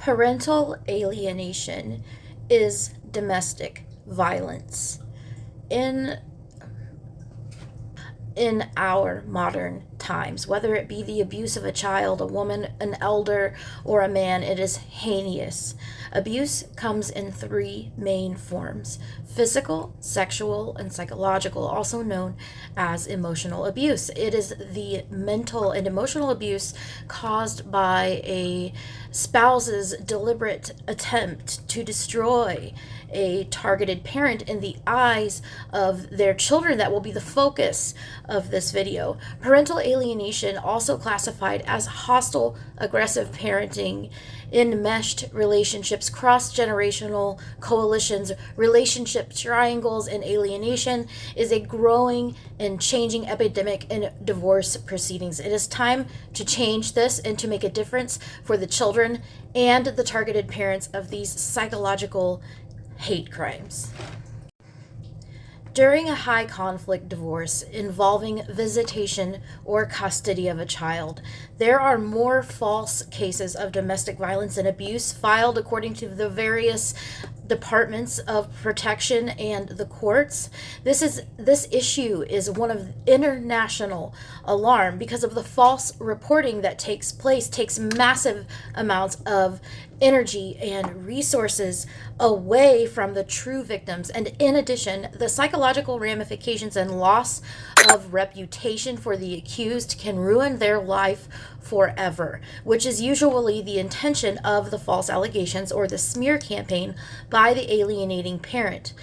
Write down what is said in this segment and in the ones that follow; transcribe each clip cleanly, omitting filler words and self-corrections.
Parental alienation is domestic violence. In in our modern times, whether it be the abuse of a child, a woman, an elder, or a man, it is heinous. Abuse comes in three main forms: physical, sexual, and psychological, also known as emotional abuse. It is the mental and emotional abuse caused by a spouse's deliberate attempt to destroy a targeted parent in the eyes of their children that will be the focus of this video. Parental alienation, also classified as hostile, aggressive parenting, enmeshed relationships, cross-generational coalitions, relationship triangles, and alienation, is a growing and changing epidemic in divorce proceedings. It is time to change this and to make a difference for the children and the targeted parents of these psychological hate crimes. During a high conflict divorce involving visitation or custody of a child, there are more false cases of domestic violence and abuse filed according to the various departments of protection and the courts. This issue is one of international alarm because of the false reporting that takes massive amounts of energy and resources away from the true victims, and in addition, the psychological ramifications and loss of reputation for the accused can ruin their life forever, which is usually the intention of the false allegations or the smear campaign by the alienating parent.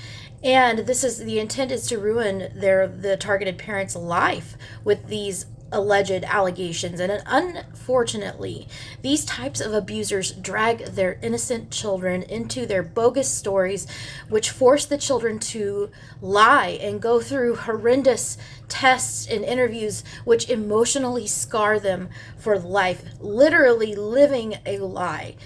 And the intent is to ruin the targeted parent's life with these alleged allegations. And unfortunately, these types of abusers drag their innocent children into their bogus stories, which force the children to lie and go through horrendous tests and interviews which emotionally scar them for life, literally living a lie.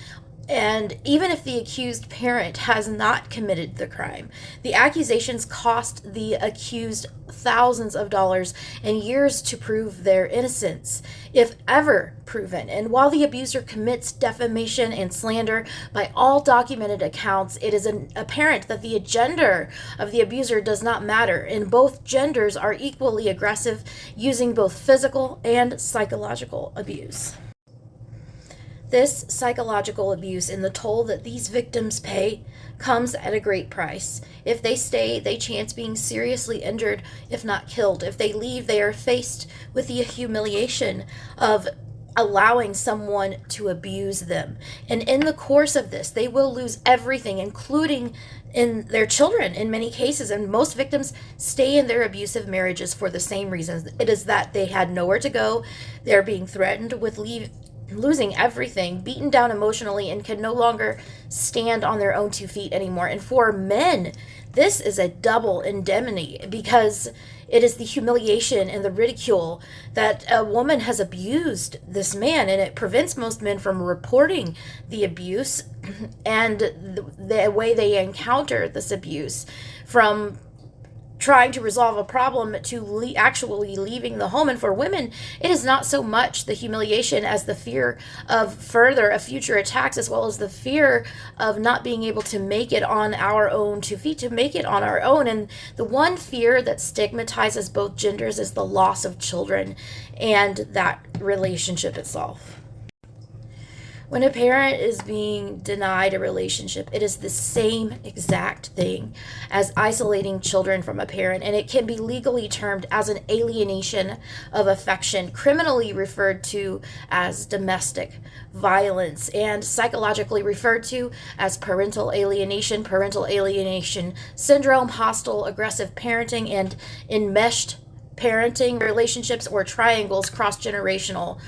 And even if the accused parent has not committed the crime, the accusations cost the accused thousands of dollars and years to prove their innocence, if ever proven. And while the abuser commits defamation and slander, by all documented accounts, it is apparent that the gender of the abuser does not matter, and both genders are equally aggressive, using both physical and psychological abuse. This psychological abuse and the toll that these victims pay comes at a great price. If they stay, they chance being seriously injured, if not killed. If they leave, they are faced with the humiliation of allowing someone to abuse them. And in the course of this, they will lose everything, including in their children in many cases. And most victims stay in their abusive marriages for the same reasons. It is that they had nowhere to go. They're being threatened with losing everything, beaten down emotionally, and can no longer stand on their own 2 feet anymore. And for men, this is a double indemnity, because it is the humiliation and the ridicule that a woman has abused this man, and it prevents most men from reporting the abuse and the way they encounter this abuse, from trying to resolve a problem to actually leaving the home. And for women, it is not so much the humiliation as the fear of future attacks, as well as the fear of not being able to make it on our own 2 feet, to make it on our own. And the one fear that stigmatizes both genders is the loss of children and that relationship itself. When a parent is being denied a relationship, it is the same exact thing as isolating children from a parent, and it can be legally termed as an alienation of affection, criminally referred to as domestic violence, and psychologically referred to as parental alienation syndrome, hostile, aggressive parenting, and enmeshed parenting relationships or triangles, cross-generational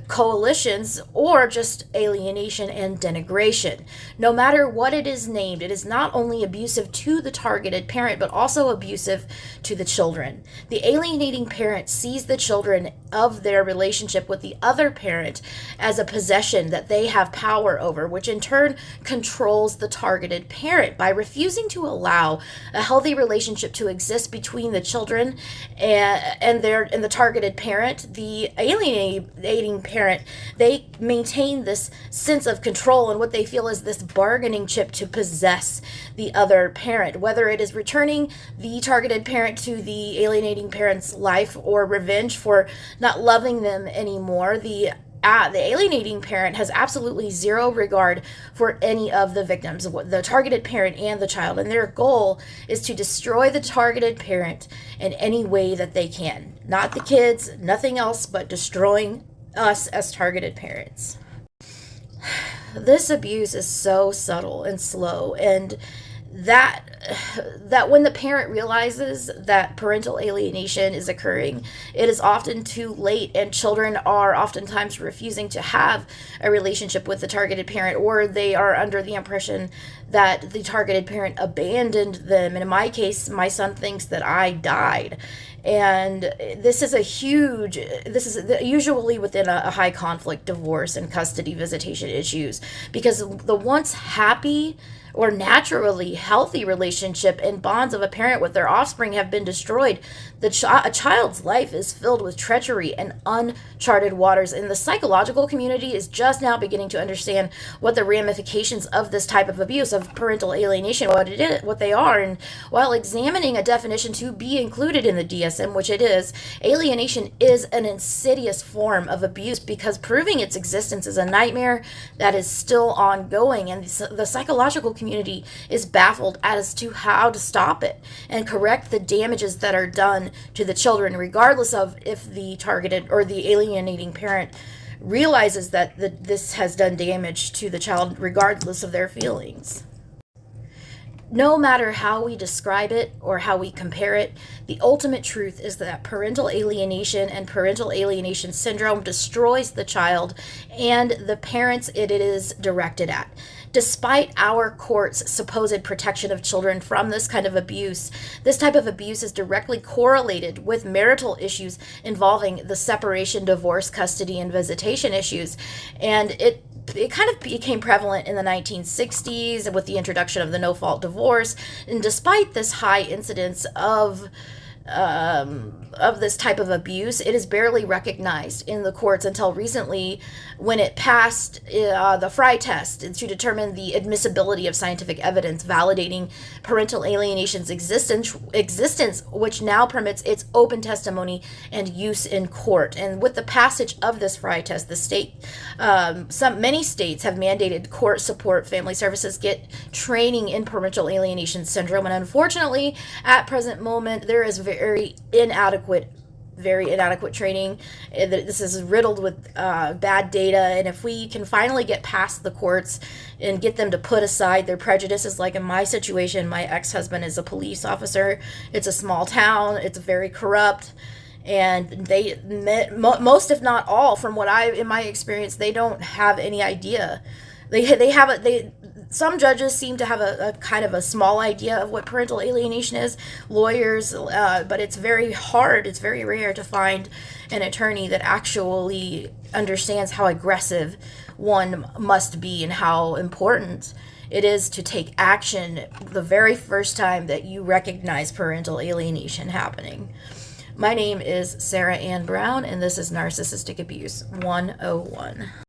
coalitions, or just alienation and denigration. No matter what it is named, it is not only abusive to the targeted parent, but also abusive to the children. The alienating parent sees the children of their relationship with the other parent as a possession that they have power over, which in turn controls the targeted parent. By refusing to allow a healthy relationship to exist between the children and the targeted parent, the alienating alienating parent, they maintain this sense of control and what they feel is this bargaining chip to possess the other parent, whether it is returning the targeted parent to the alienating parent's life or revenge for not loving them anymore. The alienating parent has absolutely zero regard for any of the victims, the targeted parent and the child, and their goal is to destroy the targeted parent in any way that they can. Not the kids, nothing else, but destroying us as targeted parents. This abuse is so subtle and slow, and that when the parent realizes that parental alienation is occurring, it is often too late, and children are oftentimes refusing to have a relationship with the targeted parent, or they are under the impression that the targeted parent abandoned them. And in my case, my son thinks that I died. And this is usually within a high conflict divorce and custody visitation issues, because the once happy or naturally healthy relationship and bonds of a parent with their offspring have been destroyed. A child's life is filled with treachery and uncharted waters, and the psychological community is just now beginning to understand what the ramifications of this type of abuse, of parental alienation, what they are. And while examining a definition to be included in the DSM, which it is, alienation is an insidious form of abuse because proving its existence is a nightmare that is still ongoing, and the psychological community is baffled as to how to stop it and correct the damages that are done to the children, regardless of if the targeted or the alienating parent realizes that this has done damage to the child, regardless of their feelings. No matter how we describe it or how we compare it, the ultimate truth is that parental alienation and parental alienation syndrome destroys the child and the parents it is directed at. Despite our court's supposed protection of children from this kind of abuse, this type of abuse is directly correlated with marital issues involving the separation, divorce, custody, and visitation issues. And it kind of became prevalent in the 1960s with the introduction of the no-fault divorce. And despite this high incidence of this type of abuse, it is barely recognized in the courts until recently, when it passed the Frye test to determine the admissibility of scientific evidence validating parental alienation's existence, which now permits its open testimony and use in court. And with the passage of this Frye test, many states have mandated court support family services get training in parental alienation syndrome, and unfortunately, at present moment, there is very inadequate training. This is riddled with bad data, and if we can finally get past the courts and get them to put aside their prejudices, like in my situation, my ex-husband is a police officer. It's a small town. It's very corrupt. And most, if not all, from in my experience, they don't have any idea. Some judges seem to have a kind of a small idea of what parental alienation is, lawyers, but it's very hard, it's very rare to find an attorney that actually understands how aggressive one must be and how important it is to take action the very first time that you recognize parental alienation happening. My name is Sarah Ann Brown, and this is Narcissistic Abuse 101.